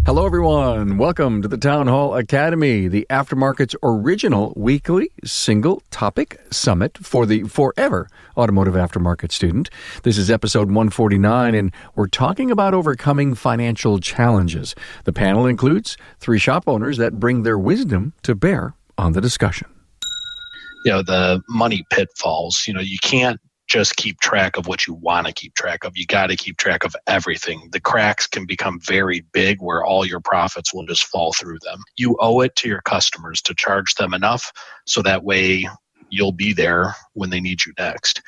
Hello, everyone. Welcome to the Town Hall Academy, the Aftermarket's original weekly single-topic summit for the forever automotive aftermarket student. This is episode 149, and we're talking about overcoming financial challenges. The panel includes 3 shop owners that bring their wisdom to bear on the discussion. The money pitfalls, you can't just keep track of what you want to keep track of. You got to keep track of everything. The cracks can become very big where all your profits will just fall through them. You owe it to your customers to charge them enough so that way you'll be there when they need you next.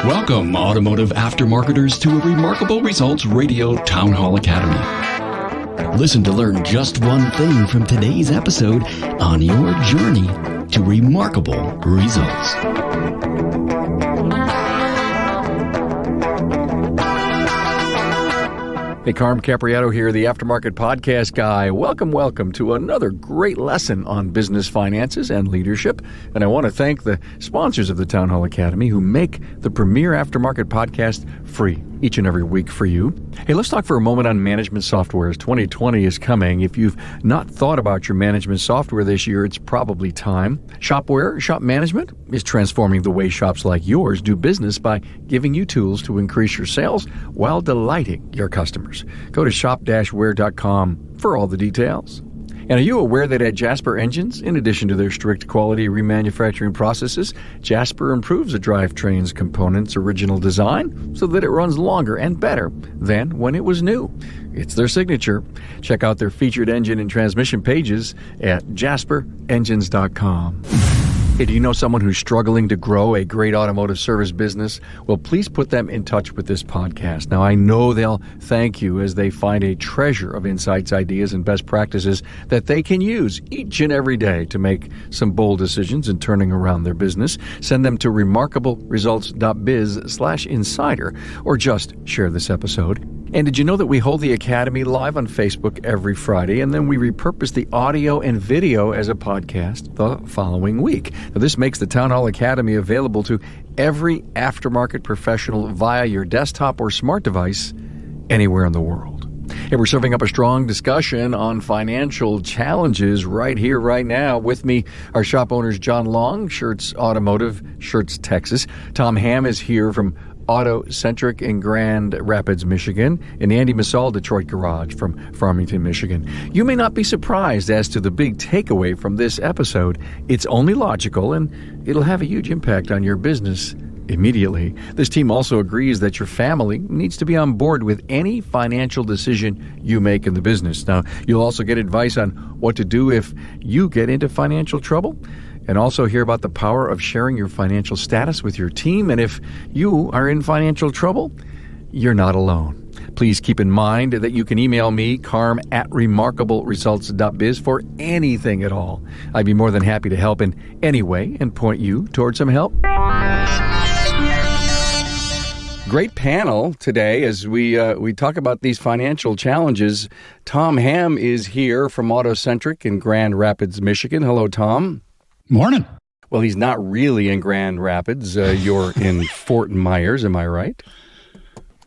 Welcome, automotive aftermarketers, to a Remarkable Results Radio Town Hall Academy. Listen to learn just one thing from today's episode on your journey to remarkable results. Hey, Carm Capriato here, the Aftermarket Podcast Guy. Welcome to another great lesson on business finances and leadership. And I want to thank the sponsors of the Town Hall Academy who make the premier Aftermarket Podcast free each and every week for you. Hey, let's talk for a moment on management software. 2020 is coming. If you've not thought about your management software this year, it's probably time. Shopware, Shop Management, is transforming the way shops like yours do business by giving you tools to increase your sales while delighting your customers. Go to shop-ware.com for all the details. And are you aware that at Jasper Engines, in addition to their strict quality remanufacturing processes, Jasper improves a drivetrain's components' original design so that it runs longer and better than when it was new? It's their signature. Check out their featured engine and transmission pages at jasperengines.com. Hey, do you know someone who's struggling to grow a great automotive service business? Well, please put them in touch with this podcast. Now, I know they'll thank you as they find a treasure of insights, ideas, and best practices that they can use each and every day to make some bold decisions in turning around their business. Send them to remarkableresults.biz/insider or just share this episode. And did you know that we hold the Academy live on Facebook every Friday, and then we repurpose the audio and video as a podcast the following week? Now, this makes the Town Hall Academy available to every aftermarket professional via your desktop or smart device anywhere in the world. Hey, we're serving up a strong discussion on financial challenges right here, right now. With me are shop owners John Long, Schertz Automotive, Schertz, Texas. Tom Ham is here from Centric in Grand Rapids, Michigan, and Andy Massoll, Detroit Garage from Farmington, Michigan. You may not be surprised as to the big takeaway from this episode. It's only logical, and it'll have a huge impact on your business immediately. This team also agrees that your family needs to be on board with any financial decision you make in the business. Now, you'll also get advice on what to do if you get into financial trouble, and also hear about the power of sharing your financial status with your team. And if you are in financial trouble, you're not alone. Please keep in mind that you can email me, carm@remarkableresults.biz, for anything at all. I'd be more than happy to help in any way and point you towards some help. Great panel today as we talk about these financial challenges. Tom Ham is here from Centric in Grand Rapids, Michigan. Hello, Tom. Morning. Well, he's not really in Grand Rapids. You're in Fort Myers, am I right?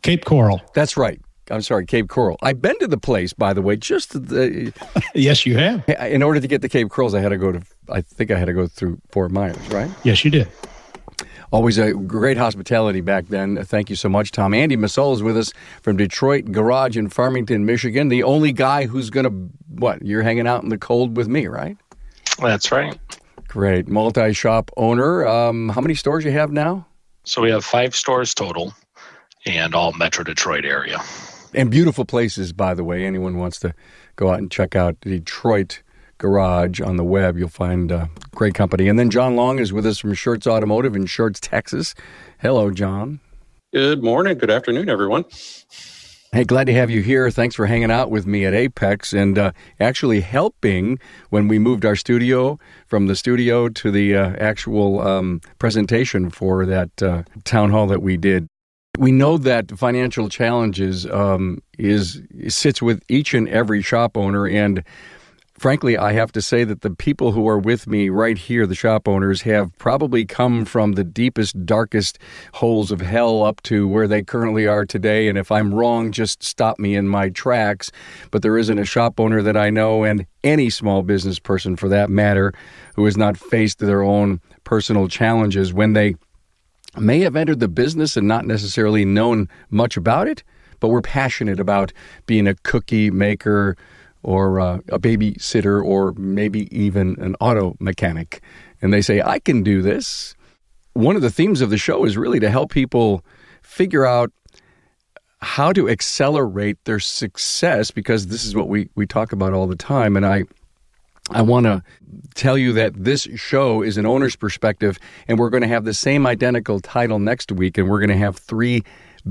Cape Coral. That's right. I'm sorry, Cape Coral. I've been to the place, by the way, Yes, you have. In order to get to Cape Corals, I think I had to go through Fort Myers, right? Yes, you did. Always a great hospitality back then. Thank you so much, Tom. Andy Massoll is with us from Detroit Garage in Farmington, Michigan. The only guy who's you're hanging out in the cold with me, right? That's right. Great. Multi-shop owner. How many stores you have now? So we have 5 stores total and all Metro Detroit area. And beautiful places, by the way. Anyone wants to go out and check out Detroit Garage on the web, you'll find great company. And then John Long is with us from Schertz Automotive in Schertz, Texas. Hello, John. Good morning. Good afternoon, everyone. Hey, glad to have you here. Thanks for hanging out with me at Apex and actually helping when we moved our studio from the studio to the actual presentation for that town hall that we did. We know that financial challenges sits with each and every shop owner, and frankly, I have to say that the people who are with me right here, the shop owners, have probably come from the deepest, darkest holes of hell up to where they currently are today. And if I'm wrong, just stop me in my tracks. But there isn't a shop owner that I know, and any small business person for that matter, who has not faced their own personal challenges when they may have entered the business and not necessarily known much about it, but were passionate about being a cookie maker, or a babysitter, or maybe even an auto mechanic. And they say, I can do this. One of the themes of the show is really to help people figure out how to accelerate their success, because this is what we talk about all the time. And I want to tell you that this show is an owner's perspective, and we're going to have the same identical title next week, and we're going to have 3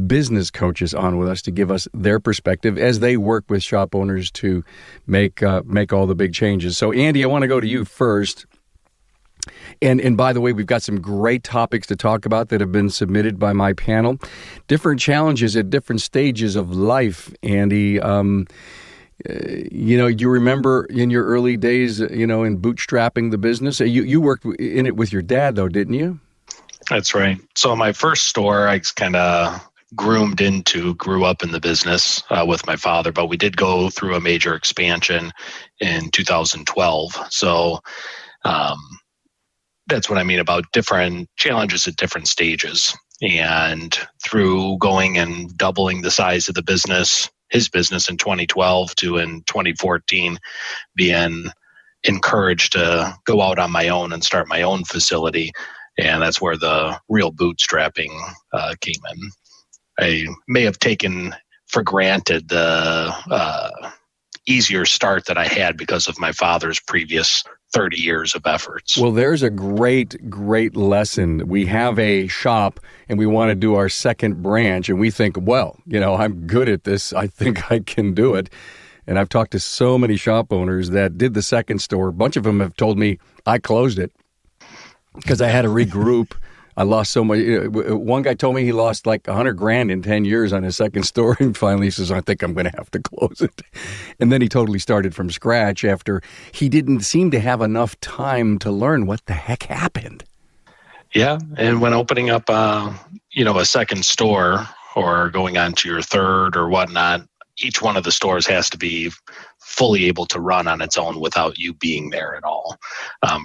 business coaches on with us to give us their perspective as they work with shop owners to make all the big changes. So, Andy, I want to go to you first. And by the way, we've got some great topics to talk about that have been submitted by my panel. Different challenges at different stages of life, Andy. You remember in your early days, in bootstrapping the business? You worked in it with your dad, though, didn't you? That's right. So my first store, I kind of grew up in the business with my father, but we did go through a major expansion in 2012. So that's what I mean about different challenges at different stages. And through going and doubling the size of his business in 2012 to in 2014, being encouraged to go out on my own and start my own facility. And that's where the real bootstrapping came in. I may have taken for granted the easier start that I had because of my father's previous 30 years of efforts. Well, there's a great, great lesson. We have a shop and we want to do our second branch, and we think, well, I'm good at this. I think I can do it. And I've talked to so many shop owners that did the second store. A bunch of them have told me I closed it because I had to regroup. I lost so much. One guy told me he lost like $100,000 in 10 years on his second store. And finally he says, I think I'm going to have to close it. And then he totally started from scratch after he didn't seem to have enough time to learn what the heck happened. Yeah. And when opening up, a second store or going on to your third or whatnot, each one of the stores has to be fully able to run on its own without you being there at all,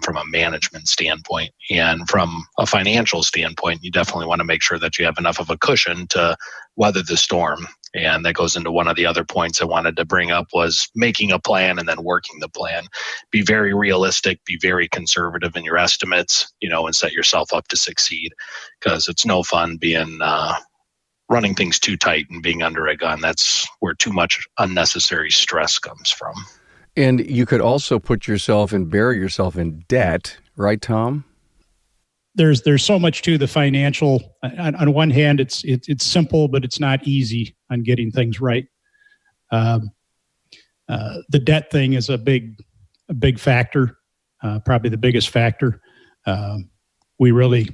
from a management standpoint. And from a financial standpoint, you definitely want to make sure that you have enough of a cushion to weather the storm. And that goes into one of the other points I wanted to bring up was making a plan and then working the plan. Be very realistic, be very conservative in your estimates, and set yourself up to succeed, because it's no fun being running things too tight and being under a gun. That's where too much unnecessary stress comes from. And you could also put yourself and bury yourself in debt, right, Tom? There's so much to the financial. On one hand, it's simple, but it's not easy on getting things right. The debt thing is a big factor, probably the biggest factor. We really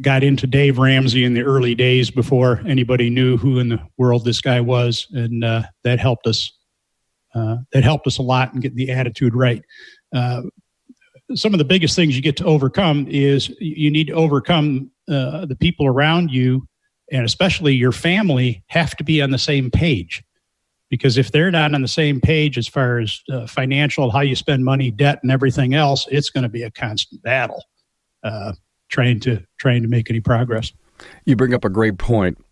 got into Dave Ramsey in the early days before anybody knew who in the world this guy was, and that helped us. That helped us a lot in getting the attitude right. Some of the biggest things you get to overcome is you need to overcome the people around you, and especially your family, have to be on the same page. Because if they're not on the same page as far as financial, how you spend money, debt, and everything else, it's going to be a constant battle. Trying to make any progress. You bring up a great point.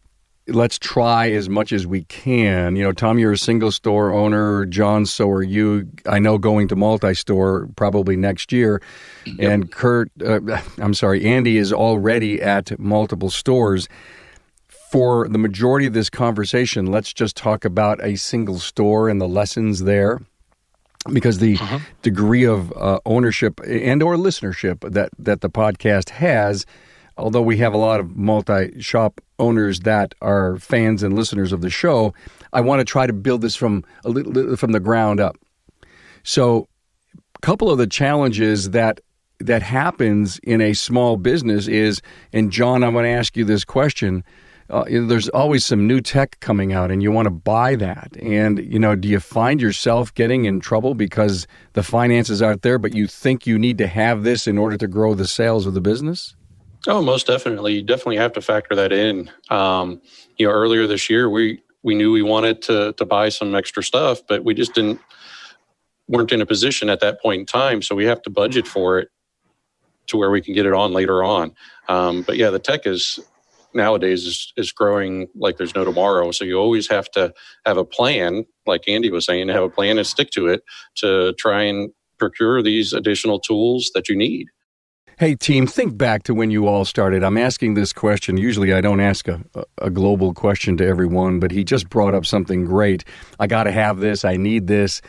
Let's try as much as we can. Tom, you're a single store owner. John, so are you. I know going to multi-store probably next year. Yep. And Andy is already at multiple stores. For the majority of this conversation, let's just talk about a single store and the lessons there. Because the degree of ownership and or listenership that the podcast has, although we have a lot of multi-shop owners that are fans and listeners of the show, I want to try to build this from the ground up. So a couple of the challenges that happens in a small business is, and John, I want to ask you this question, there's always some new tech coming out and you want to buy that. And, do you find yourself getting in trouble because the finances aren't there, but you think you need to have this in order to grow the sales of the business? Oh, most definitely. You definitely have to factor that in. Earlier this year, we knew we wanted to buy some extra stuff, but we just weren't in a position at that point in time. So we have to budget for it to where we can get it on later on. But yeah, the tech nowadays is growing like there's no tomorrow. So you always have to have a plan, like Andy was saying, have a plan and stick to it to try and procure these additional tools that you need. Hey, team, think back to when you all started. I'm asking this question. Usually I don't ask a global question to everyone, but he just brought up something great. I got to have this. I need this.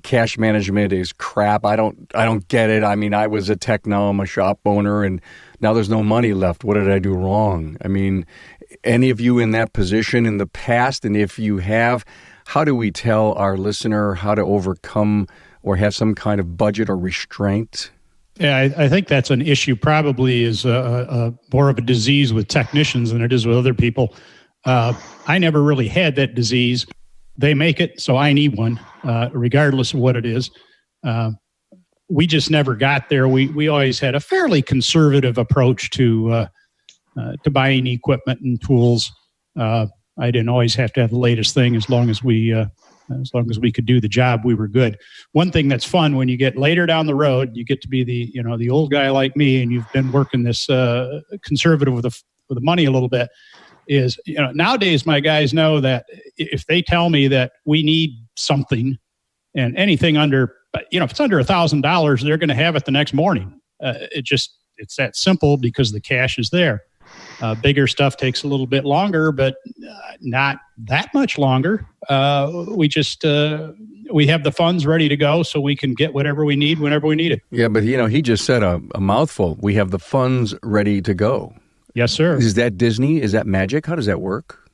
Cash management is crap. I don't get it. I mean, I was a tech, now I'm a shop owner, and now there's no money left. What did I do wrong? I mean, any of you in that position in the past? And if you have, how do we tell our listener how to overcome or have some kind of budget or restraint? Yeah, I think that's an issue. Probably is more of a disease with technicians than it is with other people. I never really had that disease. They make it, so I need one, regardless of what it is. We just never got there. We always had a fairly conservative approach to buying equipment and tools. I didn't always have to have the latest thing. As long as we could do the job, we were good. One thing that's fun when you get later down the road, you get to be the old guy like me, and you've been working this conservative with the money a little bit. Is nowadays my guys know that if they tell me that we need something, and anything under, if it's under $1,000, they're going to have it the next morning. It's that simple because the cash is there. Bigger stuff takes a little bit longer, but not that much longer. We have the funds ready to go, so we can get whatever we need whenever we need it. Yeah, but he just said a mouthful. We have the funds ready to go. Yes, sir. Is that Disney? Is that magic? How does that work?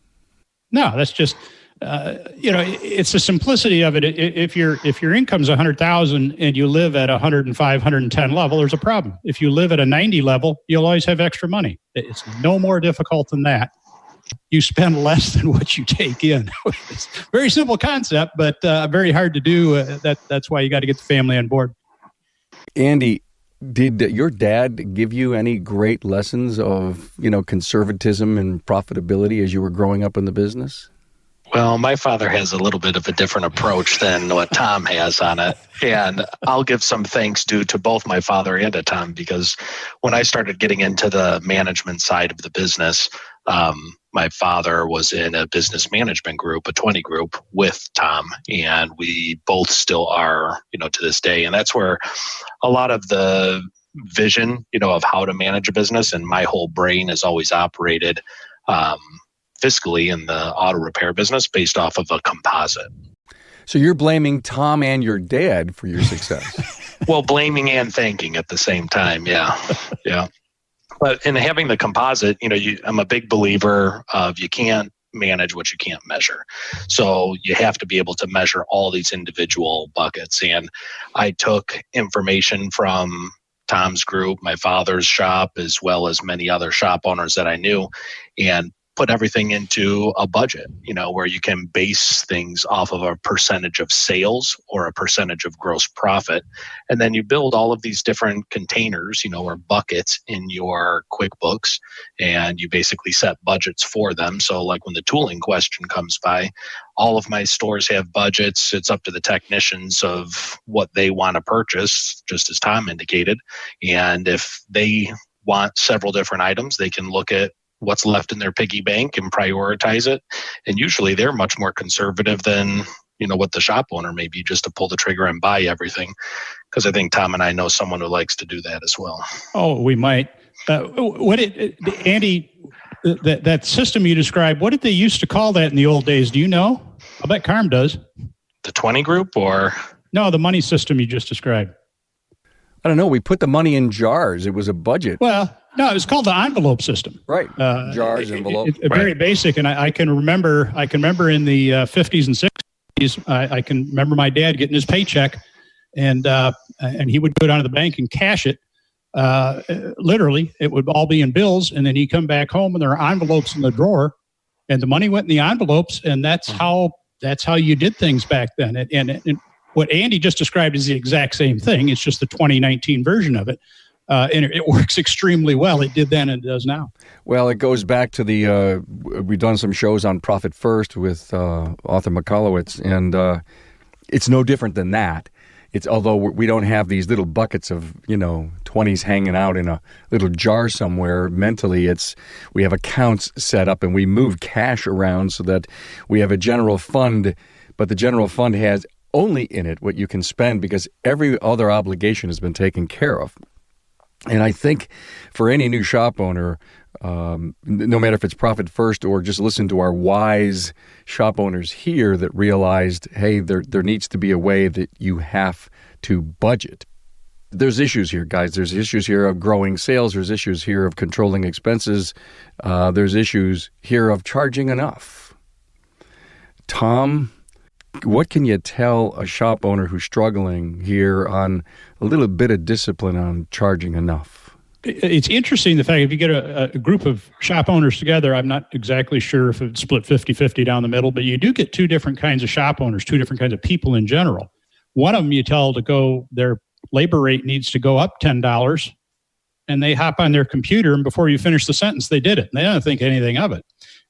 No, that's just it's the simplicity of it. If your income's 100,000 and you live at 105, 110 level, there's a problem. If you live at a 90 level, you'll always have extra money. It's no more difficult than that. You spend less than what you take in. It's a very simple concept, but very hard to do. That's why you got to get the family on board. Andy, did your dad give you any great lessons of conservatism and profitability as you were growing up in the business? Well, my father has a little bit of a different approach than what Tom has on it. And I'll give some thanks due to both my father and to Tom, because when I started getting into the management side of the business, my father was in a business management group, a 20 group with Tom, and we both still are, to this day. And that's where a lot of the vision, of how to manage a business, and my whole brain has always operated fiscally in the auto repair business based off of a composite. So you're blaming Tom and your dad for your success. Well, blaming and thanking at the same time. Yeah. Yeah. But in having the composite, I'm a big believer of you can't manage what you can't measure. So you have to be able to measure all these individual buckets. And I took information from Tom's group, my father's shop, as well as many other shop owners that I knew, and put everything into a budget, where you can base things off of a percentage of sales or a percentage of gross profit. And then you build all of these different containers, or buckets in your QuickBooks, and you basically set budgets for them. So like when the tooling question comes by, all of my stores have budgets. It's up to the technicians of what they want to purchase, just as Tom indicated. And if they want several different items, they can look at what's left in their piggy bank and prioritize it. And usually they're much more conservative than, what the shop owner may be, just to pull the trigger and buy everything. Because I think Tom and I know someone who likes to do that as well. Oh, we might. Andy, that system you described, what did they used to call that in the old days? Do you know? I bet Carm does. The 20 group or? No, the money system you just described. I don't know. We put the money in jars. It was a budget. Well, no, it was called the envelope system. Right. Jars, envelope. Very basic. And I can remember in the 50s and 60s, I can remember my dad getting his paycheck, and he would go down to the bank and cash it. Literally, it would all be in bills, and then he'd come back home and there are envelopes in the drawer and the money went in the envelopes, and that's how you did things back then. And what Andy just described is the exact same thing. It's just the 2019 version of it. And it works extremely well. It did then and it does now. Well, it goes back to the, we've done some shows on Profit First with Arthur McCullough, and it's no different than that. It's, although we don't have these little buckets of, 20s hanging out in a little jar somewhere mentally, we have accounts set up and we move cash around so that we have a general fund, but the general fund has only in it what you can spend because every other obligation has been taken care of. And I think for any new shop owner, no matter if it's Profit First or just listen to our wise shop owners here that realized, hey, there needs to be a way that you have to budget. There's issues here, guys. There's issues here of growing sales. There's issues here of controlling expenses. There's issues here of charging enough. Tom, what can you tell a shop owner who's struggling here on a little bit of discipline on charging enough? It's interesting, the fact if you get a group of shop owners together, I'm not exactly sure if it's split 50-50 down the middle, but you do get two different kinds of shop owners, two different kinds of people in general. One of them you tell to go, their labor rate needs to go up $10, and they hop on their computer, and before you finish the sentence, they did it. And they don't think anything of it.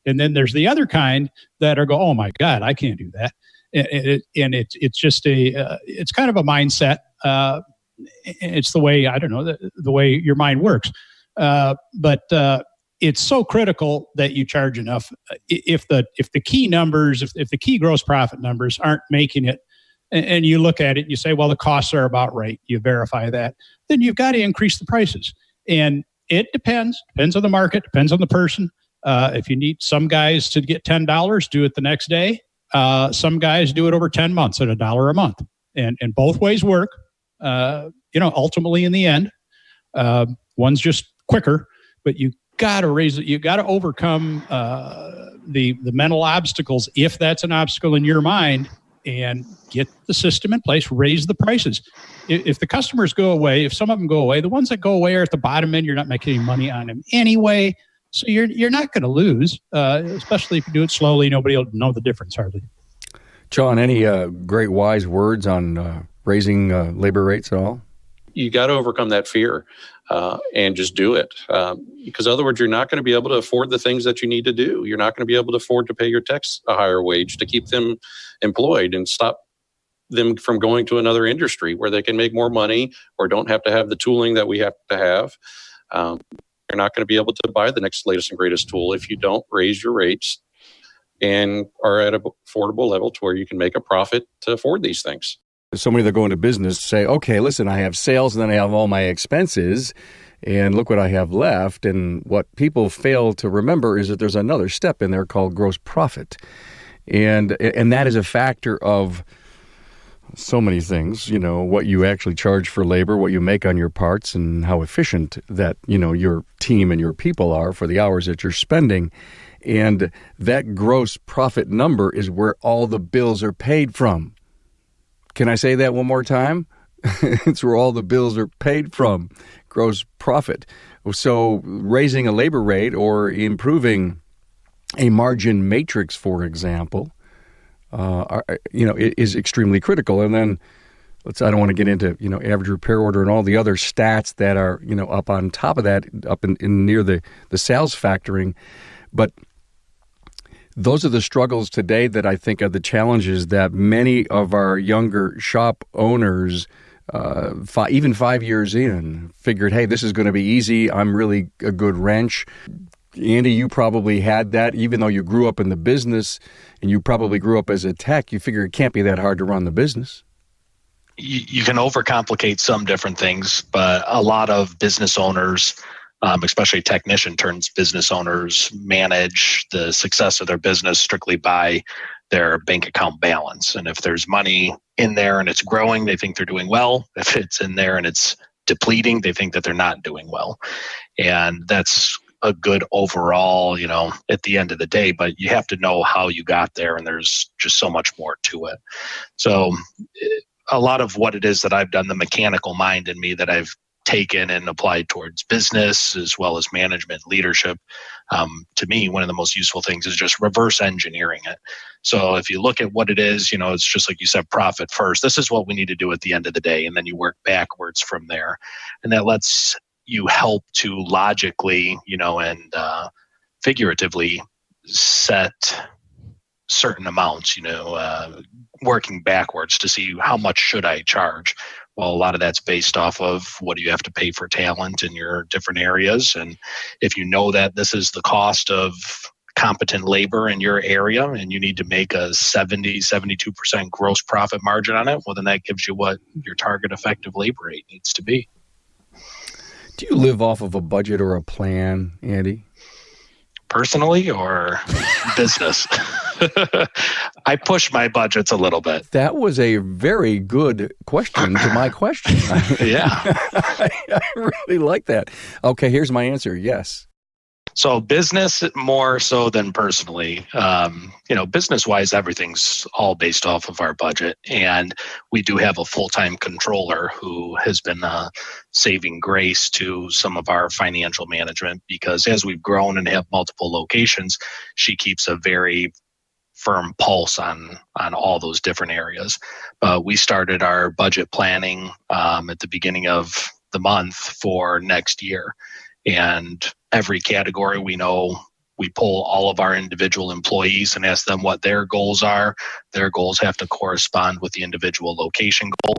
And then there's the other kind that are oh my God, I can't do that. And it's just it's kind of a mindset. It's the way, I don't know, the way your mind works. But it's so critical that you charge enough. If the key numbers, if the key gross profit numbers aren't making it, and you look at it and you say, well, the costs are about right, you verify that, then you've got to increase the prices. And it depends on the market, depends on the person. If you need some guys to get $10, do it the next day. Some guys do it over 10 months at $1 a month, and both ways work. Ultimately in the end, one's just quicker, but you got to raise it. You got to overcome the mental obstacles, if that's an obstacle in your mind, and get the system in place. Raise the prices. If the customers go away, if some of them go away, the ones that go away are at the bottom end. You're not making any money on them anyway. So you're not going to lose, especially if you do it slowly. Nobody will know the difference hardly. John, any great wise words on raising labor rates at all? You got to overcome that fear and just do it. Because otherwise, you're not going to be able to afford the things that you need to do. You're not going to be able to afford to pay your techs a higher wage to keep them employed and stop them from going to another industry where they can make more money or don't have to have the tooling that we have to have. You're not going to be able to buy the next latest and greatest tool if you don't raise your rates and are at an affordable level to where you can make a profit to afford these things. Somebody that go into business say, okay, listen, I have sales and then I have all my expenses and look what I have left. And what people fail to remember is that there's another step in there called gross profit. And that is a factor of so many things, what you actually charge for labor, what you make on your parts, and how efficient that, your team and your people are for the hours that you're spending. And that gross profit number is where all the bills are paid from. Can I say that one more time? It's where all the bills are paid from, gross profit. So raising a labor rate or improving a margin matrix, for example, is extremely critical. And then I don't want to get into, average repair order and all the other stats that are, up on top of that, up in near the sales factoring. But those are the struggles today that I think are the challenges that many of our younger shop owners, even 5 years in, figured, hey, this is going to be easy. I'm really a good wrench. Andy, you probably had that, even though you grew up in the business and you probably grew up as a tech, you figure it can't be that hard to run the business. You can overcomplicate some different things, but a lot of business owners, especially technician turns business owners, manage the success of their business strictly by their bank account balance. And if there's money in there and it's growing, they think they're doing well. If it's in there and it's depleting, they think that they're not doing well. And that's a good overall, at the end of the day, but you have to know how you got there, and there's just so much more to it. So a lot of what it is that I've done, the mechanical mind in me that I've taken and applied towards business as well as management leadership. To me, one of the most useful things is just reverse engineering it. So if you look at what it is, it's just like you said, profit first. This is what we need to do at the end of the day. And then you work backwards from there. And that lets you help to logically, and figuratively set certain amounts, working backwards to see how much should I charge. Well, a lot of that's based off of what do you have to pay for talent in your different areas. And if you know that this is the cost of competent labor in your area and you need to make a 72% gross profit margin on it, well, then that gives you what your target effective labor rate needs to be. Do you live off of a budget or a plan, Andy? Personally or business? I push my budgets a little bit. That was a very good question to my question. Yeah. I really like that. Okay, here's my answer. Yes. So business more so than personally. Business-wise, everything's all based off of our budget. And we do have a full-time controller who has been a saving grace to some of our financial management because as we've grown and have multiple locations, she keeps a very firm pulse on all those different areas. We started our budget planning at the beginning of the month for next year. And every category we know, we pull all of our individual employees and ask them what their goals are. Their goals have to correspond with the individual location goals.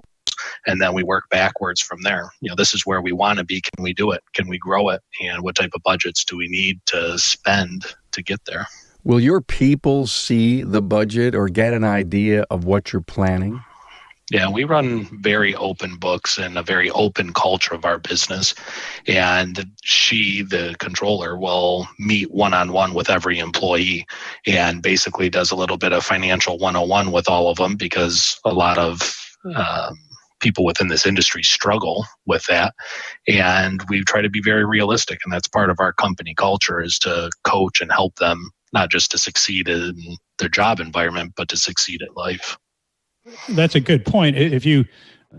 And then we work backwards from there. This is where we want to be. Can we do it? Can we grow it? And what type of budgets do we need to spend to get there? Will your people see the budget or get an idea of what you're planning? Yeah, we run very open books and a very open culture of our business. And she, the controller, will meet one-on-one with every employee and basically does a little bit of financial 101 with all of them because a lot of people within this industry struggle with that. And we try to be very realistic. And that's part of our company culture is to coach and help them, not just to succeed in their job environment, but to succeed at life. That's a good point. If you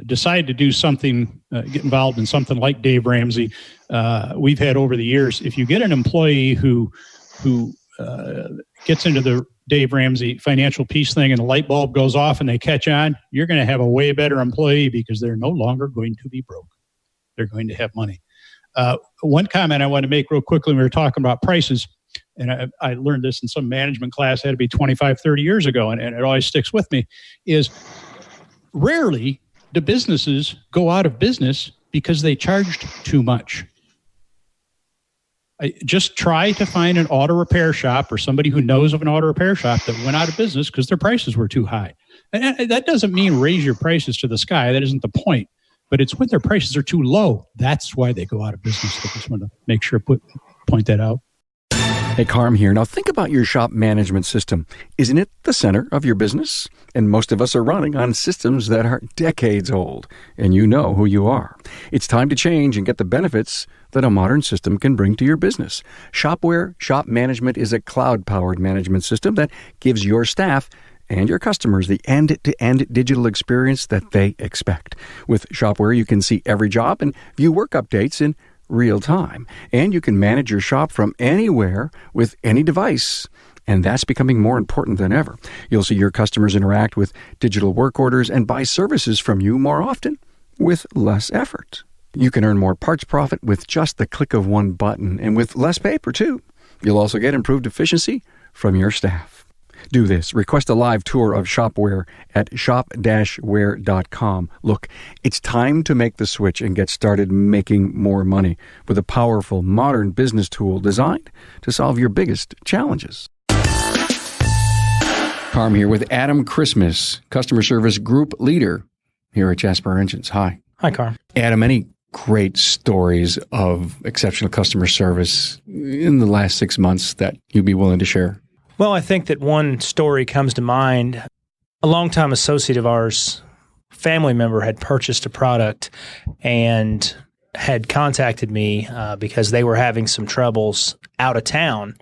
decide to do something, get involved in something like Dave Ramsey, we've had over the years, if you get an employee who gets into the Dave Ramsey financial piece thing and the light bulb goes off and they catch on, you're going to have a way better employee because they're no longer going to be broke. They're going to have money. One comment I want to make real quickly, we were talking about prices, and I learned this in some management class, it had to be 25, 30 years ago, and it always sticks with me, is rarely do businesses go out of business because they charged too much. Just try to find an auto repair shop or somebody who knows of an auto repair shop that went out of business because their prices were too high. And that doesn't mean raise your prices to the sky. That isn't the point. But it's when their prices are too low. That's why they go out of business. I just want to make sure point that out. Hey, Carm here. Now think about your shop management system. Isn't it the center of your business? And most of us are running on systems that are decades old, and you know who you are. It's time to change and get the benefits that a modern system can bring to your business. Shopware Shop Management is a cloud-powered management system that gives your staff and your customers the end-to-end digital experience that they expect. With Shopware, you can see every job and view work updates in real time. And you can manage your shop from anywhere with any device. And that's becoming more important than ever. You'll see your customers interact with digital work orders and buy services from you more often with less effort. You can earn more parts profit with just the click of one button and with less paper, too. You'll also get improved efficiency from your staff. Do this. Request a live tour of Shopware at shop-ware.com. Look, it's time to make the switch and get started making more money with a powerful, modern business tool designed to solve your biggest challenges. Carm here with Adam Christmas, Customer Service Group Leader here at Jasper Engines. Hi. Hi, Carm. Adam, any great stories of exceptional customer service in the last 6 months that you'd be willing to share? Well, I think that one story comes to mind. A longtime associate of ours, family member, had purchased a product and had contacted me because they were having some troubles out of town.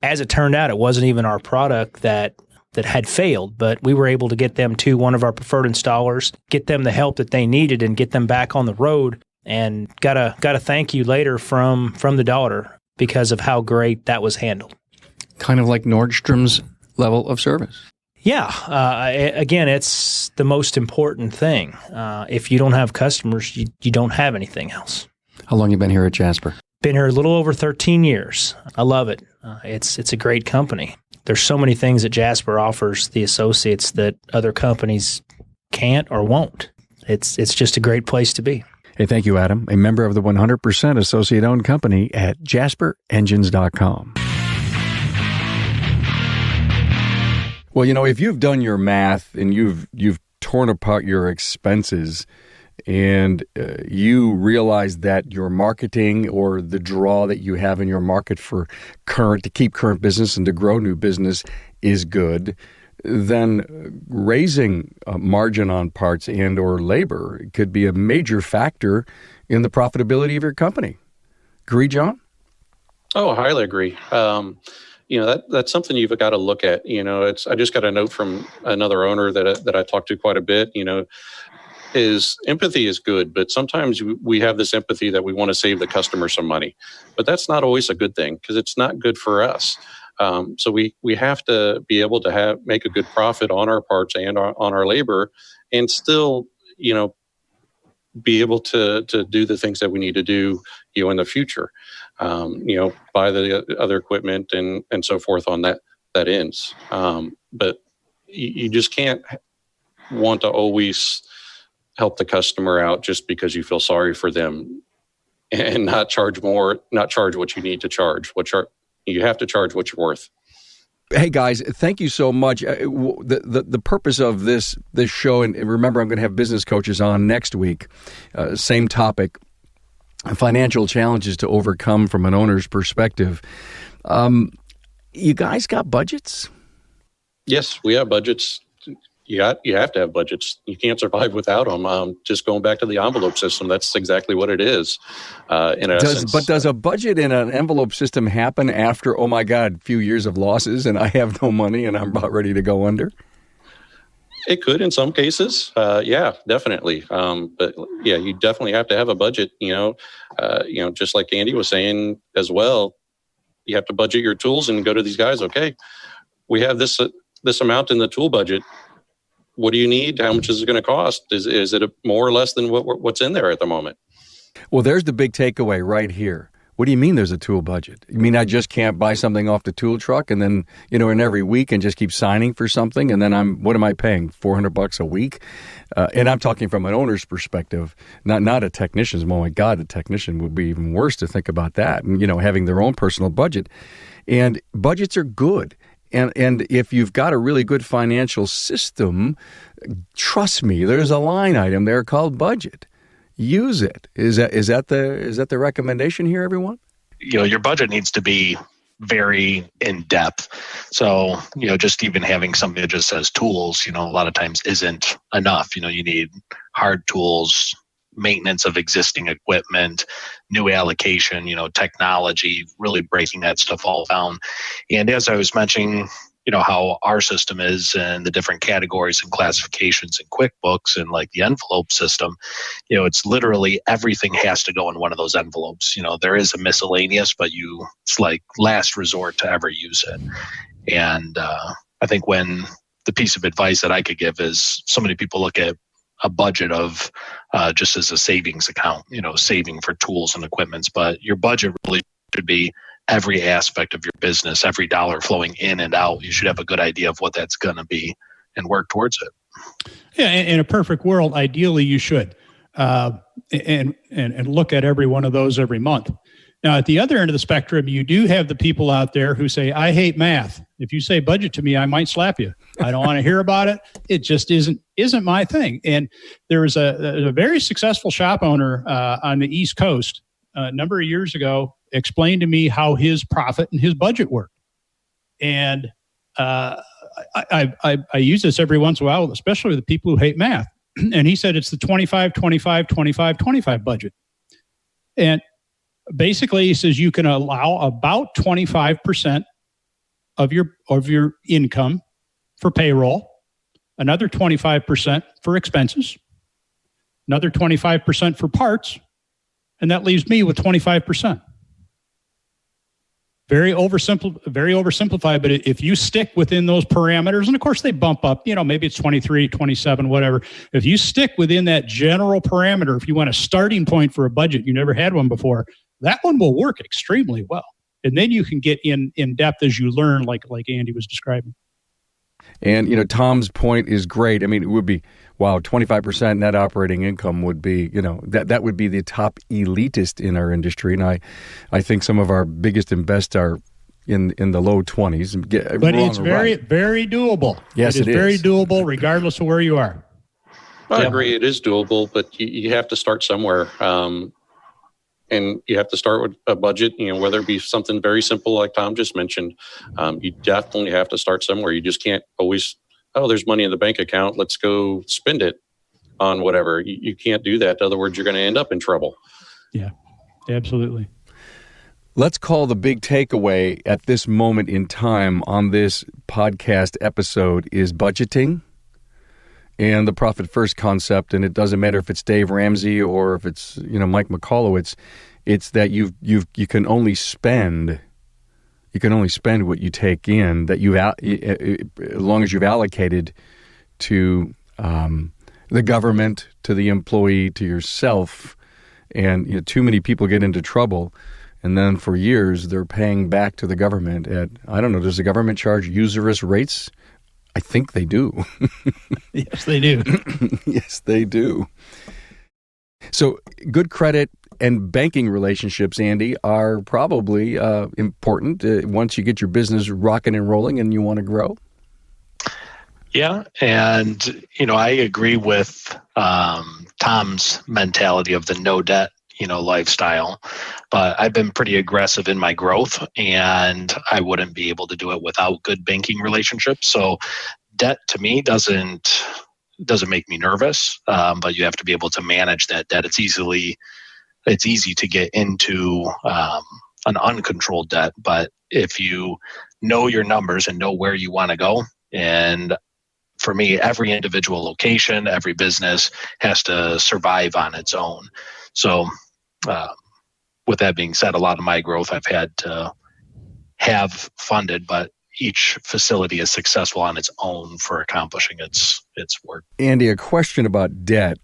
As it turned out, it wasn't even our product that had failed, but we were able to get them to one of our preferred installers, get them the help that they needed, and get them back on the road. and got a thank you later from the daughter because of how great that was handled. Kind of like Nordstrom's level of service. Yeah. Again, it's the most important thing. If you don't have customers, you don't have anything else. How long have you been here at Jasper? Been here a little over 13 years. I love it. It's a great company. There's so many things that Jasper offers the associates that other companies can't or won't. It's just a great place to be. Hey, thank you, Adam, a member of the 100% associate-owned company at JasperEngines.com. Well, you know, if you've done your math and you've torn apart your expenses and you realize that your marketing or the draw that you have in your market for to keep current business and to grow new business is good, then raising margin on parts and or labor could be a major factor in the profitability of your company. Agree, John? Oh, I highly agree. That's something you've got to look at. I just got a note from another owner that I talked to quite a bit. Is empathy is good, but sometimes we have this empathy that we want to save the customer some money, but that's not always a good thing because it's not good for us. So we have to be able to make a good profit on our parts and on our labor, and still, be able to do the things that we need to do, in the future. Buy the other equipment and so forth on that ends. But you just can't want to always help the customer out just because you feel sorry for them and not charge what you need to charge. You have to charge what you're worth. Hey guys, thank you so much. The purpose of this show, and remember, I'm going to have business coaches on next week. Same topic: financial challenges to overcome from an owner's perspective. You guys got budgets? Yes, we have budgets. You have to have budgets. You can't survive without them. Just going back to the envelope system, that's exactly what it is. But does a budget in an envelope system happen after, oh my God, few years of losses and I have no money and I'm about ready to go under? It could in some cases. Yeah, definitely. But yeah, you definitely have to have a budget. Just like Andy was saying as well, you have to budget your tools and go to these guys. Okay, we have this amount in the tool budget. What do you need? How much is it going to cost? Is it more or less than what's in there at the moment? Well, there's the big takeaway right here. What do you mean there's a tool budget? You mean I just can't buy something off the tool truck and then, in every week and just keep signing for something and then what am I paying? $400 a week? And I'm talking from an owner's perspective, not a technician's. Oh my God, a technician would be even worse to think about that. And, having their own personal budget. And budgets are good. And if you've got a really good financial system, trust me, there's a line item there called budget. Use it. Is that the recommendation here, everyone? Your budget needs to be very in depth. So, just even having something that just says tools, a lot of times isn't enough. You need hard tools, maintenance of existing equipment, new allocation, technology, really breaking that stuff all down. And as I was mentioning, how our system is and the different categories and classifications in QuickBooks and like the envelope system, it's literally everything has to go in one of those envelopes. There is a miscellaneous, but it's like last resort to ever use it. And I think when the piece of advice that I could give is so many people look at a budget of just as a savings account, saving for tools and equipments. But your budget really should be every aspect of your business, every dollar flowing in and out. You should have a good idea of what that's going to be and work towards it. Yeah, in a perfect world, ideally you should. And look at every one of those every month. Now, at the other end of the spectrum, you do have the people out there who say, I hate math. If you say budget to me, I might slap you. I don't want to hear about it. It just isn't my thing. And there was a very successful shop owner on the East Coast a number of years ago explained to me how his profit and his budget worked. And I use this every once in a while, especially with the people who hate math. And he said it's the 25, 25, 25, 25 budget. And basically, he says you can allow about 25% of your income for payroll, another 25% for expenses, another 25% for parts, And that leaves me with 25%. Very oversimplified, but if you stick within those parameters, and of course they bump up, maybe it's 23, 27, whatever. If you stick within that general parameter, if you want a starting point for a budget, you never had one before, that one will work extremely well. And then you can get in depth as you learn, like Andy was describing. And, Tom's point is great. I mean, it would be, 25% net operating income would be, that would be the top elitist in our industry. And I think some of our biggest and best are in the low 20s. But it's very, very doable. Yes, it is. Very doable regardless of where you are. I agree. It is doable, but you have to start somewhere. And you have to start with a budget, whether it be something very simple like Tom just mentioned. You definitely have to start somewhere. You just can't always, there's money in the bank account, let's go spend it on whatever. You can't do that. In other words, you're going to end up in trouble. Yeah, absolutely. Let's call the big takeaway at this moment in time on this podcast episode is budgeting and the profit first concept. And it doesn't matter if it's Dave Ramsey or if it's, Mike McCullough. It's that you can only spend what you take in, that as long as you've allocated to the government, to the employee, to yourself. And too many people get into trouble, and then for years they're paying back to the government at, I don't know, does the government charge usurious rates? I think they do. Yes, they do. Yes, they do. So good credit and banking relationships, Andy, are probably important once you get your business rocking and rolling and you want to grow. Yeah, and I agree with Tom's mentality of the no debt, lifestyle, but I've been pretty aggressive in my growth, and I wouldn't be able to do it without good banking relationships. So debt to me doesn't make me nervous, but you have to be able to manage that debt. It's easy to get into an uncontrolled debt, but if you know your numbers and know where you want to go, and for me, every individual location, every business has to survive on its own. So with that being said, a lot of my growth I've had to have funded, but each facility is successful on its own for accomplishing its work. Andy, a question about debt.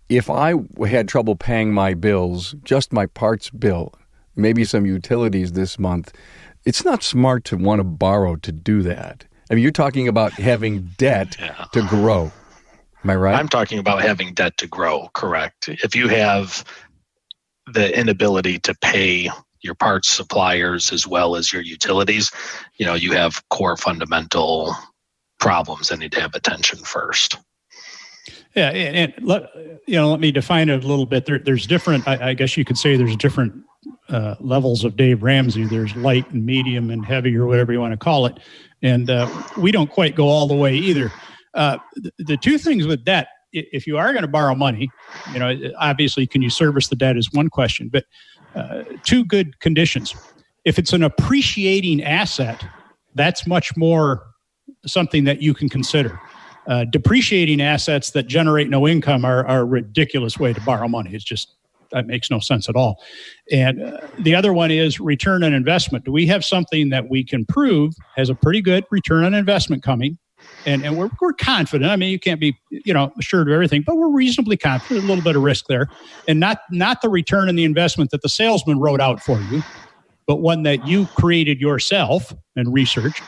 If I had trouble paying my bills, just my parts bill, maybe some utilities this month, it's not smart to want to borrow to do that. I mean, you're talking about having debt to grow. Am I right? I'm talking about having debt to grow, correct. If you have the inability to pay your parts suppliers as well as your utilities, you have core fundamental problems that need to have attention first. Yeah, and let me define it a little bit. There's different, I guess you could say there's different levels of Dave Ramsey. There's light and medium and heavy, or whatever you want to call it. And we don't quite go all the way either. The two things with debt, if you are going to borrow money, obviously, can you service the debt is one question, but two good conditions. If it's an appreciating asset, that's much more something that you can consider. Depreciating assets that generate no income are a ridiculous way to borrow money. It's just, that makes no sense at all. And the other one is return on investment. Do we have something that we can prove has a pretty good return on investment coming? And we're confident. I mean, you can't be, assured of everything, but we're reasonably confident, a little bit of risk there. And not the return on the investment that the salesman wrote out for you, but one that you created yourself and researched.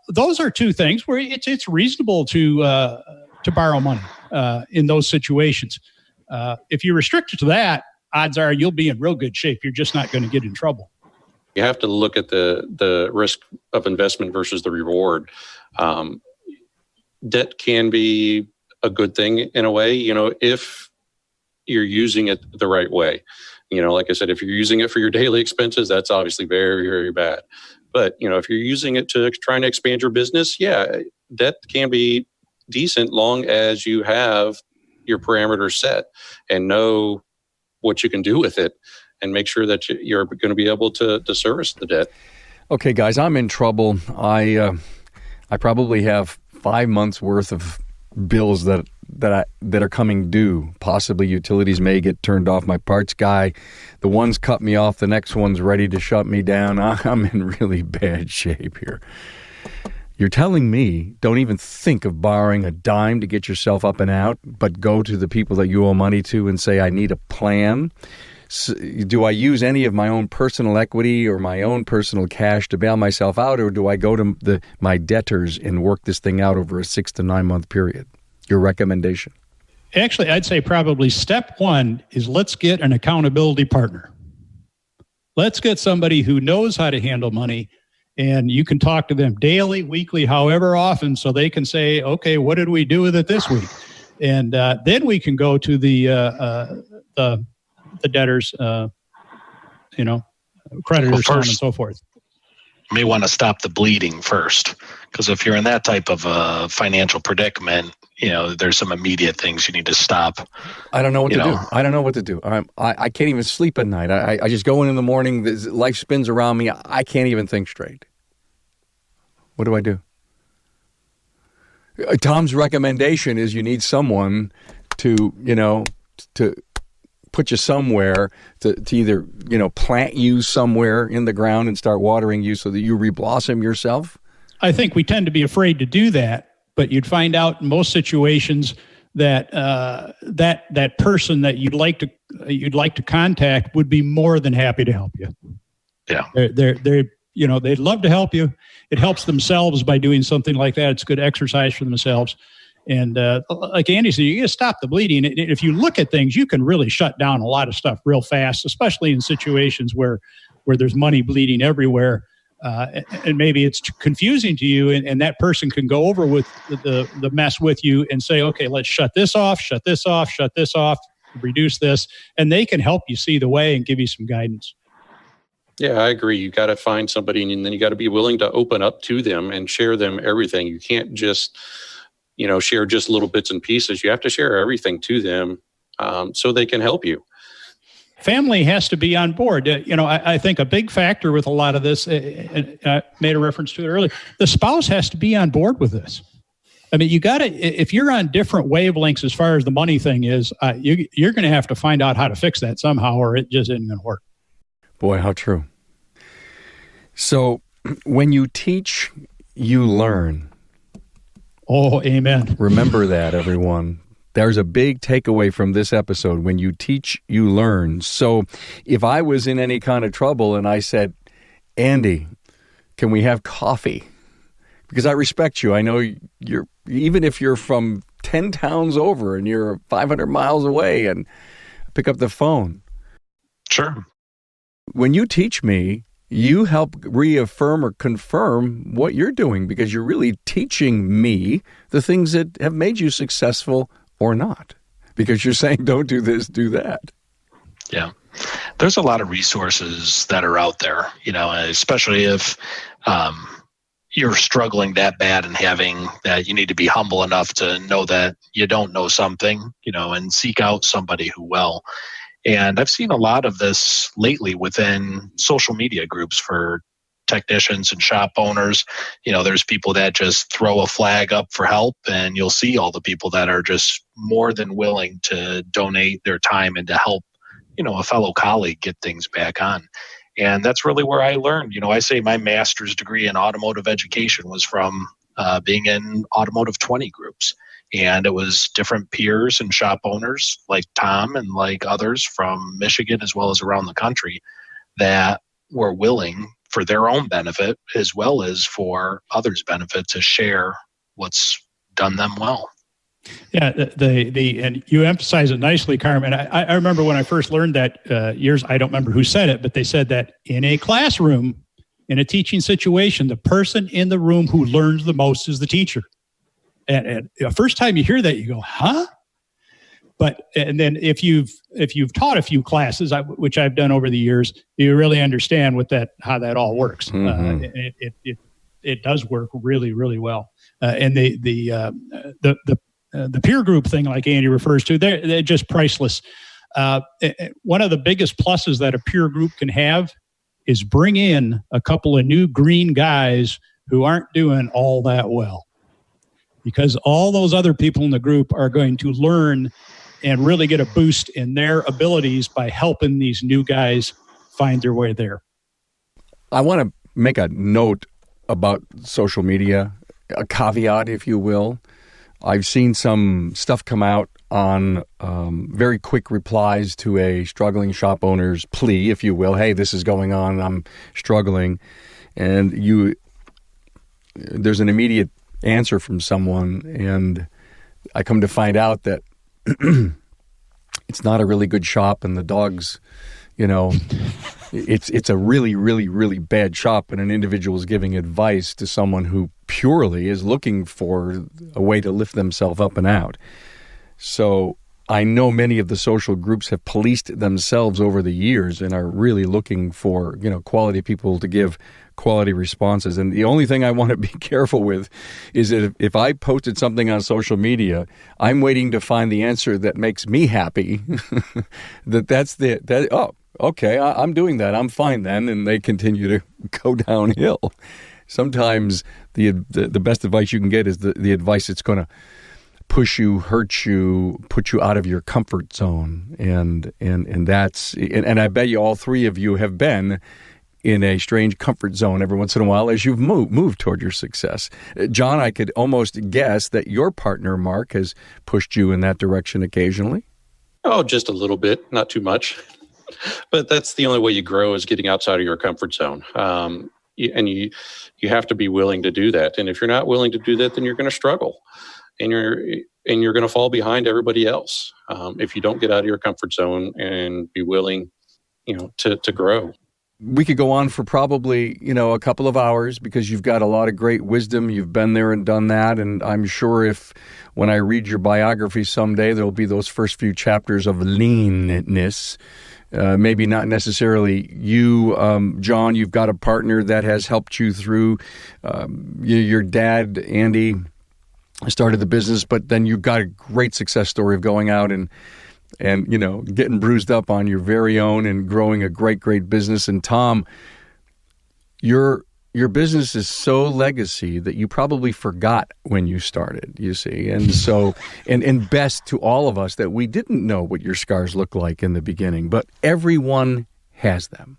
Those are two things where it's reasonable to borrow money in those situations. If you restrict it to that, odds are you'll be in real good shape. You're just not going to get in trouble. You have to look at the risk of investment versus the reward. Debt can be a good thing in a way, if you're using it the right way. Like I said, if you're using it for your daily expenses, that's obviously very, very bad. But, if you're using it to trying to expand your business, debt can be decent long as you have your parameters set and know what you can do with it and make sure that you're going to be able to service the debt. Okay, guys, I'm in trouble. I probably have 5 months worth of bills that that are coming due. Possibly utilities may get turned off. My parts guy, the one's cut me off. The next one's ready to shut me down. I'm in really bad shape here. You're telling me don't even think of borrowing a dime to get yourself up and out, but go to the people that you owe money to and say, I need a plan. So, do I use any of my own personal equity or my own personal cash to bail myself out, or do I go to my debtors and work this thing out over a 6 to 9 month period? Your recommendation? Actually, I'd say probably step one is let's get an accountability partner. Let's get somebody who knows how to handle money, and you can talk to them daily, weekly, however often, so they can say, okay, what did we do with it this week? And then we can go to the debtors, creditors, so on and so forth. You may want to stop the bleeding first, because if you're in that type of a financial predicament, there's some immediate things you need to stop. I don't know what to do. I don't know what to do. I can't even sleep at night. I just go in the morning. Life spins around me. I can't even think straight. What do I do? Tom's recommendation is you need someone to put you somewhere to either, plant you somewhere in the ground and start watering you so that you reblossom yourself. I think we tend to be afraid to do that, but you'd find out in most situations that that person that you'd like to contact would be more than happy to help you. Yeah. They'd love to help you. It helps themselves by doing something like that. It's good exercise for themselves. And like Andy said, you got to stop the bleeding. If you look at things, you can really shut down a lot of stuff real fast, especially in situations where there's money bleeding everywhere. And maybe it's confusing to you, and that person can go over with the mess with you and say, okay, let's shut this off, reduce this, and they can help you see the way and give you some guidance. Yeah, I agree. You got to find somebody, and then you got to be willing to open up to them and share them everything. You can't just, share just little bits and pieces. You have to share everything to them so they can help you. Family has to be on board. I think a big factor with a lot of this, I made a reference to it earlier, the spouse has to be on board with this. I mean, if you're on different wavelengths as far as the money thing is, you're going to have to find out how to fix that somehow, or it just isn't going to work. Boy, how true. So when you teach, you learn. Oh, amen. Remember that, everyone. There's a big takeaway from this episode. When you teach, you learn. So if I was in any kind of trouble and I said, Andy, can we have coffee? Because I respect you. I know you're, even if you're from 10 towns over and you're 500 miles away, and pick up the phone. Sure. When you teach me, you help reaffirm or confirm what you're doing, because you're really teaching me the things that have made you successful or not, because you're saying, don't do this, do that. Yeah. There's a lot of resources that are out there, especially if you're struggling that bad and having that, you need to be humble enough to know that you don't know something, and seek out somebody who will. And I've seen a lot of this lately within social media groups for technicians and shop owners. There's people that just throw a flag up for help, and you'll see all the people that are just more than willing to donate their time and to help, a fellow colleague get things back on. And that's really where I learned. I say my master's degree in automotive education was from being in automotive 20 groups. And it was different peers and shop owners like Tom and like others from Michigan as well as around the country that were willing, for their own benefit as well as for others' benefit, to share what's done them well. Yeah, and you emphasize it nicely, Carmen. I remember when I first learned that years. I don't remember who said it, but they said that in a classroom, in a teaching situation, the person in the room who learns the most is the teacher. And the first time you hear that, you go, huh? And then if you've taught a few classes, which I've done over the years, you really understand how that all works. Mm-hmm. It does work really, really well. And the peer group thing, like Andy refers to, they're just priceless. One of the biggest pluses that a peer group can have is bring in a couple of new green guys who aren't doing all that well. because all those other people in the group are going to learn and really get a boost in their abilities by helping these new guys find their way there. I want to make a note about social media, a caveat, if you will. I've seen some stuff come out on very quick replies to a struggling shop owner's plea, if you will. Hey, this is going on. I'm struggling. And there's an immediate answer from someone, and I come to find out that it's not a really good shop, and the dogs, it's a really, really, really bad shop, and an individual is giving advice to someone who purely is looking for a way to lift themselves up and out. So I know many of the social groups have policed themselves over the years and are really looking for, quality people to give quality responses. And the only thing I want to be careful with is that if I posted something on social media, I'm waiting to find the answer that makes me happy. Okay, I'm doing that. I'm fine then. And they continue to go downhill. Sometimes the best advice you can get is the advice that's going to push you, hurt you, put you out of your comfort zone. And I bet you all three of you have been in a strange comfort zone every once in a while as you've moved toward your success. John, I could almost guess that your partner, Mark, has pushed you in that direction occasionally. Oh, just a little bit, not too much. But that's the only way you grow, is getting outside of your comfort zone. And you have to be willing to do that. And if you're not willing to do that, then you're going to struggle, and you're going to fall behind everybody else if you don't get out of your comfort zone and be willing, to grow. We could go on for probably, a couple of hours, because you've got a lot of great wisdom. You've been there and done that. And I'm sure when I read your biography someday, there'll be those first few chapters of leanness. Maybe not necessarily you, John. You've got a partner that has helped you through. Your dad, Andy, started the business, but then you've got a great success story of going out and getting bruised up on your very own and growing a great business. And Tom, your business is so legacy that you probably forgot when you started, you see. And so, and best to all of us that we didn't know what your scars looked like in the beginning, but everyone has them.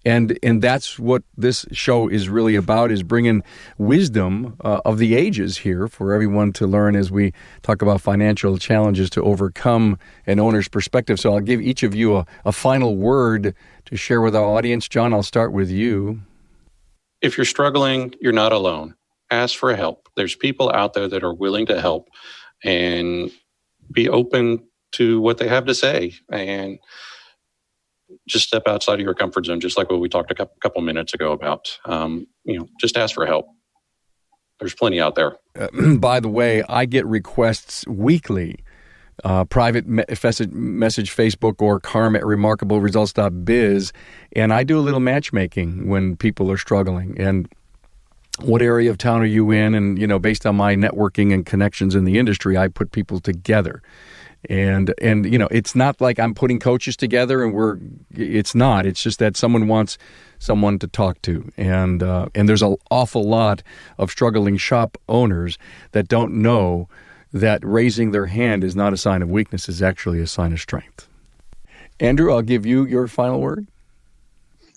And that's what this show is really about, is bringing wisdom of the ages here for everyone to learn as we talk about financial challenges to overcome an owner's perspective. So I'll give each of you a final word to share with our audience. John, I'll start with you. If you're struggling, you're not alone. Ask for help. There's people out there that are willing to help, and be open to what they have to say, and just step outside of your comfort zone, just like what we talked a couple minutes ago about. Just ask for help. There's plenty out there. By the way, I get requests weekly, private message Facebook or carm@remarkableresults.biz, and I do a little matchmaking when people are struggling. And what area of town are you in? And, based on my networking and connections in the industry, I put people together. And it's not like I'm putting coaches together it's not. It's just that someone wants someone to talk to. And there's an awful lot of struggling shop owners that don't know that raising their hand is not a sign of weakness, it's actually a sign of strength. Andrew, I'll give you your final word.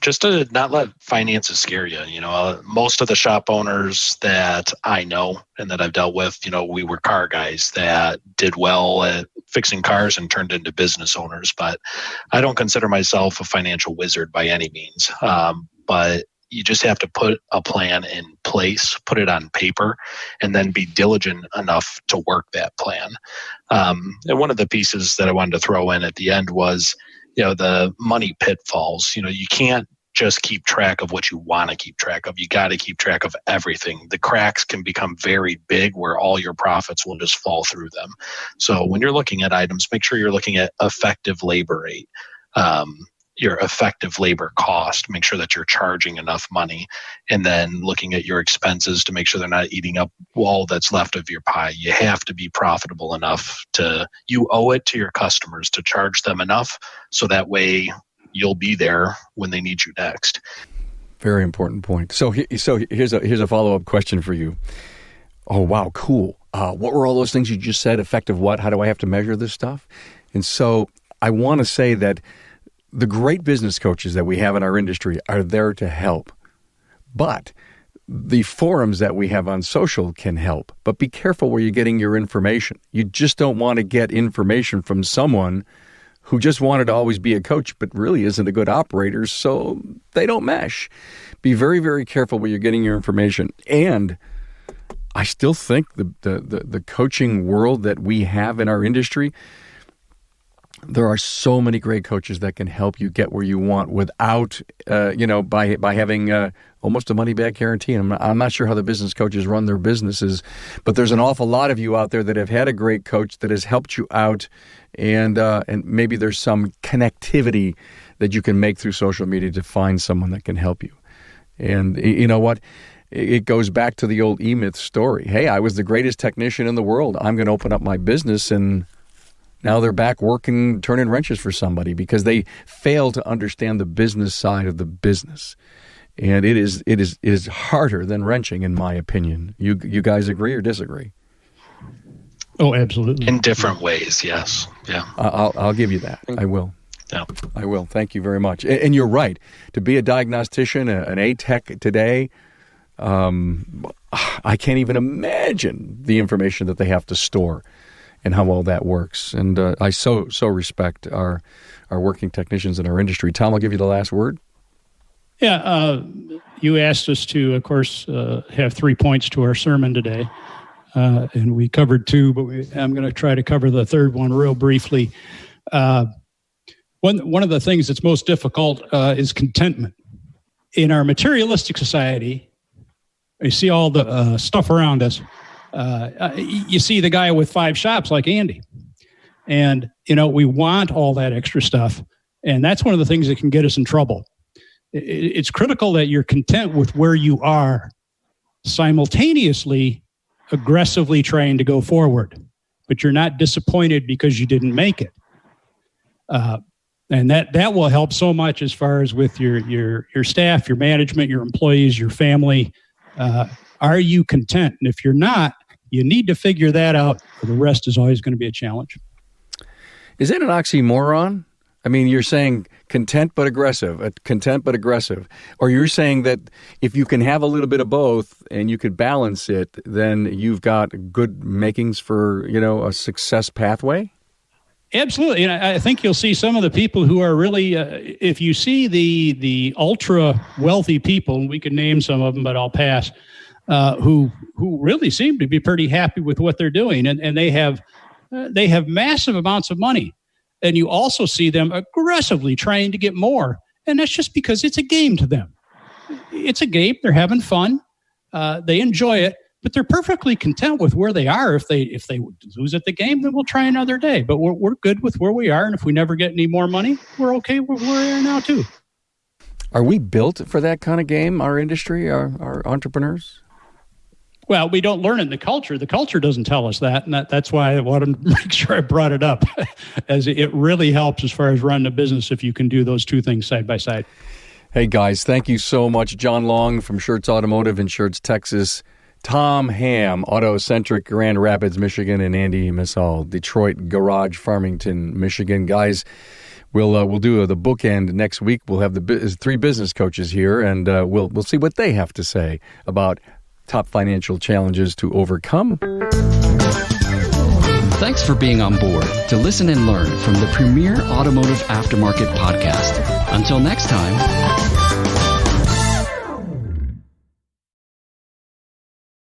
Just to not let finances scare you. Most of the shop owners that I know and that I've dealt with, we were car guys that did well at fixing cars and turned into business owners. But I don't consider myself a financial wizard by any means. But you just have to put a plan in place, put it on paper, and then be diligent enough to work that plan. And one of the pieces that I wanted to throw in at the end was, the money pitfalls. You can't just keep track of what you want to keep track of. You got to keep track of everything. The cracks can become very big where all your profits will just fall through them. So when you're looking at items, make sure you're looking at effective labor rate, your effective labor cost, make sure that you're charging enough money, and then looking at your expenses to make sure they're not eating up all that's left of your pie. You have to be profitable enough you owe it to your customers to charge them enough so that way you'll be there when they need you next. Very important point. So here's a follow-up question for you. Oh, wow, cool. What were all those things you just said? Effective what? How do I have to measure this stuff? And so I want to say that the great business coaches that we have in our industry are there to help. But the forums that we have on social can help. But be careful where you're getting your information. You just don't want to get information from someone who just wanted to always be a coach but really isn't a good operator, so they don't mesh. Be very, very careful where you're getting your information. And I still think the coaching world that we have in our industry, there are so many great coaches that can help you get where you want without, by having almost a money-back guarantee. And I'm not sure how the business coaches run their businesses, but there's an awful lot of you out there that have had a great coach that has helped you out, and maybe there's some connectivity that you can make through social media to find someone that can help you. And you know what? It goes back to the old E-Myth story. Hey, I was the greatest technician in the world. I'm going to open up my business, and now they're back working, turning wrenches for somebody because they fail to understand the business side of the business. And it is harder than wrenching, in my opinion. You guys agree or disagree? Oh, absolutely. In different ways, yes. Yeah. I'll give you that. I will. Yeah. I will. Thank you very much. And you're right. To be a diagnostician, an A-Tech today, I can't even imagine the information that they have to store and how well that works. And I so respect our working technicians in our industry. Tom, I'll give you the last word. Yeah, you asked us to, of course, have 3 points to our sermon today, and we covered 2, but I'm going to try to cover the third one real briefly. One of the things that's most difficult is contentment. In our materialistic society, you see all the stuff around us. You see the guy with 5 shops like Andy. And, we want all that extra stuff. And that's one of the things that can get us in trouble. It's critical that you're content with where you are, simultaneously, aggressively trying to go forward. But you're not disappointed because you didn't make it. And that will help so much as far as with your staff, your management, your employees, your family. Are you content? And if you're not, you need to figure that out, or the rest is always going to be a challenge. Is that an oxymoron? I mean, you're saying content but aggressive, or you're saying that if you can have a little bit of both and you could balance it, then you've got good makings for, a success pathway? Absolutely. And I think you'll see some of the people who are really, if you see the ultra wealthy people, and we can name some of them, but I'll pass, who really seem to be pretty happy with what they're doing. And they have massive amounts of money. And you also see them aggressively trying to get more. And that's just because it's a game to them. It's a game. They're having fun. They enjoy it. But they're perfectly content with where they are. If they lose at the game, then we'll try another day. But we're good with where we are. And if we never get any more money, we're okay where we are now too. Are we built for that kind of game, our industry, our entrepreneurs? Well, we don't learn it in the culture. The culture doesn't tell us that. And that's why I wanted to make sure I brought it up, as it really helps as far as running a business if you can do those two things side by side. Hey, guys, thank you so much. John Long from Schertz Automotive in Schertz, Texas. Tom Ham, Centric, Grand Rapids, Michigan, and Andy Massoll, Detroit Garage, Farmington, Michigan. Guys, we'll do the bookend next week. We'll have the 3 business coaches here, and we'll see what they have to say about top financial challenges to overcome. Thanks for being on board to listen and learn from the premier automotive aftermarket podcast. Until next time.